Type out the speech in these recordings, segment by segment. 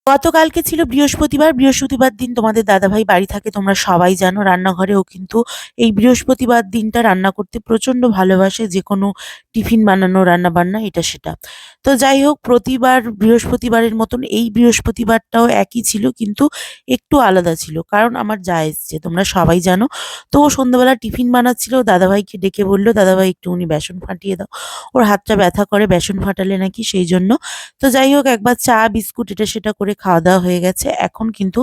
গতকালকে ছিল বৃহস্পতিবার। বৃহস্পতিবার দিন তোমাদের দাদাভাই বাড়ি থাকে, তোমরা সবাই জানো। রান্নাঘরেও কিন্তু এই বৃহস্পতিবার দিনটা রান্না করতে প্রচণ্ড ভালোবাসে, যে কোনো টিফিন বানানো, রান্না বান্না, এটা সেটা। তো যাই হোক, প্রতিবার বৃহস্পতিবারের মতন এই বৃহস্পতিবারটাও একই ছিল, কিন্তু একটু আলাদা ছিল, কারণ আমার যা এসছে, তোমরা সবাই জানো। তো ও সন্ধ্যাবেলা টিফিন বানাচ্ছিল, দাদাভাইকে ডেকে বললো, দাদাভাই একটুখানি বেসন ফাটিয়ে দাও। ওর হাতটা ব্যথা করে বেসন ফাটালে নাকি, সেই জন্য। তো যাই হোক, একবার চা বিস্কুট এটা সেটা করে খাওয়া দাওয়া হয়ে গেছে। এখন কিন্তু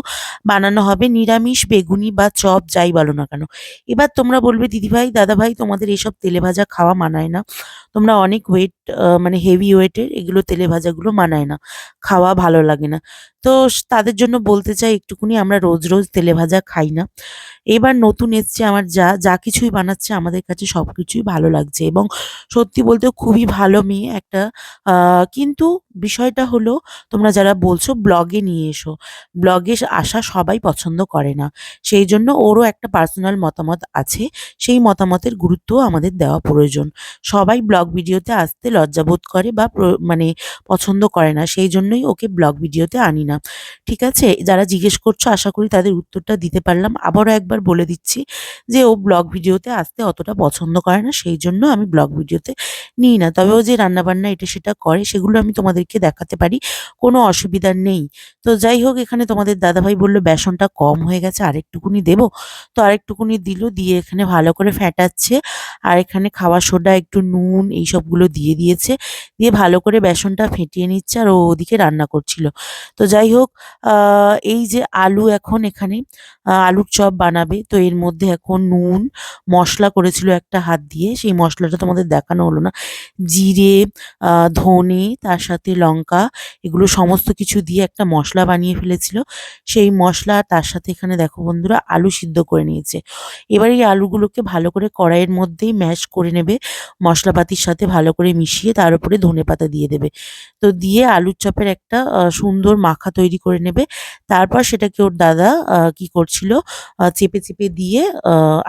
বানানো হবে নিরামিষ বেগুনি বা চপ, যাই বলো না কেন। এবার তোমরা বলবে, দিদিভাই দাদাভাই তোমাদের এইসব তেলে ভাজা খাওয়া মানায় না, তোমরা অনেক ওয়েট, মানে হেভি ওয়েটের, এগুলো তেলে ভাজাগুলো মানায় না, খাওয়া ভালো লাগে না। তো তাদের জন্য বলতে চাই, একটুকুনি আমরা রোজ রোজ তেলে ভাজা খাই না। এবার নতুন এসছে আমার যা, যা কিছুই বানাচ্ছে আমাদের কাছে সবকিছুই ভালো লাগছে, এবং সত্যি বলতে খুবই ভালো মেয়ে একটা। কিন্তু বিষয়টা হলো, তোমরা যারা বলছো ব্লগে নিয়ে এসো, ব্লগে আসা সবাই পছন্দ করে না। সেই জন্য ওরও একটা পার্সোনাল মতামত আছে, সেই মতামতের গুরুত্বও আমাদের দেওয়া প্রয়োজন। সবাই ব্লগ ভিডিওতে আসতে লজ্জাবোধ করে বা মানে পছন্দ করে না, সেই জন্যই ওকে ব্লগ ভিডিওতে আনি না। ঠিক আছে, যারা জিজ্ঞেস করছো আশা করি তাদের উত্তরটা দিতে পারলাম। আবারও একবার বলে দিচ্ছি যে ও ব্লগ ভিডিওতে আসতে অতটা পছন্দ করে না, সেই জন্য আমি ব্লগ ভিডিওতে নিই না। তবে ও যে রান্নাবান্না এটা সেটা করে, সেগুলো আমি তোমাদেরকে দেখাতে পারি, কোনো অসুবিধা নেই। তো যাই হোক, এখানে তোমাদের দাদাভাই বললো বেসনটা কম হয়ে গেছে, আরেকটুকুনি দেবো। তো আরেকটুকুনি দিল, দিয়ে এখানে ভালো করে ফ্যাটাচ্ছে। আর এখানে খাওয়া সোডা, একটু নুন, এই সবগুলো দিয়ে দিয়েছে, দিয়ে ভালো করে বেসনটা ফেটিয়ে নিচ্ছে, আর ও ওদিকে রান্না করছিল। তো যাই হোক, এই যে আলু, এখন এখানে আলুর চপ বানাবে। তো এর মধ্যে এখন নুন, মশলা করেছিল একটা হাত দিয়ে, সেই মশলাটা তোমাদের দেখানো হলো না। জিরে, ধনে, তার সাথে লঙ্কা, এগুলো সমস্ত কিছু দিয়ে একটা মশলা বানিয়ে ফেলেছিল। সেই মশলা, তার সাথে এখানে দেখো বন্ধুরা, আলু সিদ্ধ করে নিয়েছে। এবার এই আলুগুলোকে ভালো করে কড়াইয়ের মধ্যেই ম্যাশ করে নেবে, মশলাপাতির সাথে ভালো করে মিশিয়ে তার উপরে ধনেপাতা দিয়ে দেবে। তো দিয়ে আলুর চপের একটা সুন্দর মাখা তৈরি করে নেবে। তারপর সেটাকে ওর দাদা কি করছিল, চেপে চেপে দিয়ে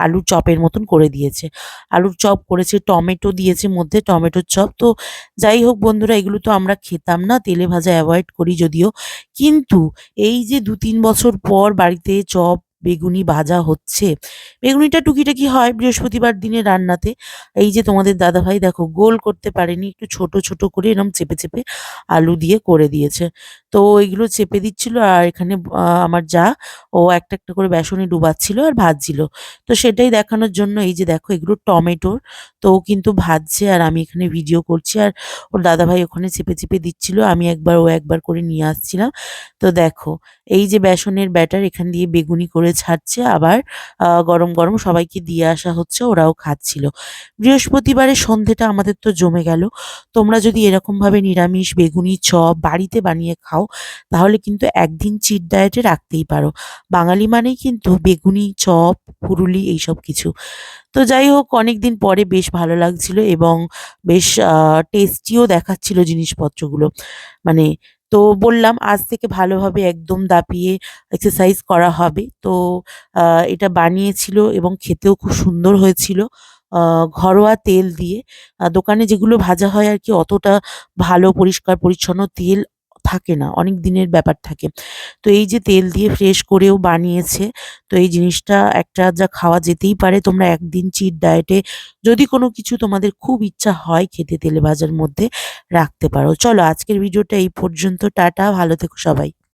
আলুর চপের মতন করে দিয়েছে। আলুর চপ করেছে, টমেটো দিয়েছে মধ্যে, টমেটোর চপ। তো যাই হোক বন্ধুরা, এগুলো তো আমরা খেতাম না, তেলে ভাজা অ্যাভয়েড করি যদিও, কিন্তু এই যে ২-৩ বছর পর বাড়িতে চপ বেগুনি ভাজা হচ্ছে, বেগুনিটা টুকিটাকি হয় বৃহস্পতিবার দিনে রান্নাতে। এই যে তোমাদের দাদাভাই দেখো, গোল করতে পারেনি, একটু ছোট ছোট করে এরকম চেপে চেপে আলু দিয়ে করে দিয়েছে। তো এইগুলো চেপে দিচ্ছিল, আর এখানে আমার যা, ও একটা একটা করে বেসনে ডুবাচ্ছিল আর ভাজছিল। তো সেটাই দেখানোর জন্য, এই যে দেখো এগুলো টমেটোর। তো ও কিন্তু ভাজছে, আর আমি এখানে ভিডিও করছি, আর ওর দাদাভাই ওখানে চেপে চেপে দিচ্ছিল, আমি একবার ও একবার করে নিয়ে আসছিলাম। তো দেখো, এই যে বেসনের ব্যাটার, এখান দিয়ে বেগুনি করে ছাড়ছে, আবার গরম গরম সবাইকে দিয়ে আসা হচ্ছে, ওরাও খাচ্ছিল। বৃহস্পতিবারের সন্ধেটা আমাদের তো জমে গেল। তোমরা যদি এরকমভাবে নিরামিষ বেগুনি চপ বাড়িতে বানিয়ে খাও, তাহলে কিন্তু একদিন চিট ডায়েটে রাখতেই পারো। বাঙালি মানেই কিন্তু বেগুনি চপ, পুরুলি, এইসব কিছু। তো যাই হোক, অনেকদিন পরে বেশ ভালো লাগছিল, এবং বেশ টেস্টিও দেখাচ্ছিল জিনিসপত্রগুলো। মানে, তো বললাম আজ থেকে ভালোভাবে একদম দাপিয়ে এক্সারসাইজ করা হবে। তো এটা বানিয়েছিল এবং খেতেও খুব সুন্দর হয়েছিল। ঘরোয়া তেল দিয়ে, দোকানে যেগুলো ভাজা হয় আর কি, অতটা ভালো পরিষ্কার পরিচ্ছন্ন তেল থাকে না, অনেক দিনের ব্যাপার থাকে। তো এই যে তেল দিয়ে ফ্রেশ করেও বানিয়েছে, তো এই জিনিসটা একটা যা খাওয়া যেতেই পারে। তোমরা একদিন চিট ডায়েটে যদি কোনো কিছু তোমাদের খুব ইচ্ছা হয় খেতে তেলে ভাজার মধ্যে, রাখতে পারো। চলো, আজকের ভিডিওটা এই পর্যন্ত। টাটা, ভালো থেকো সবাই।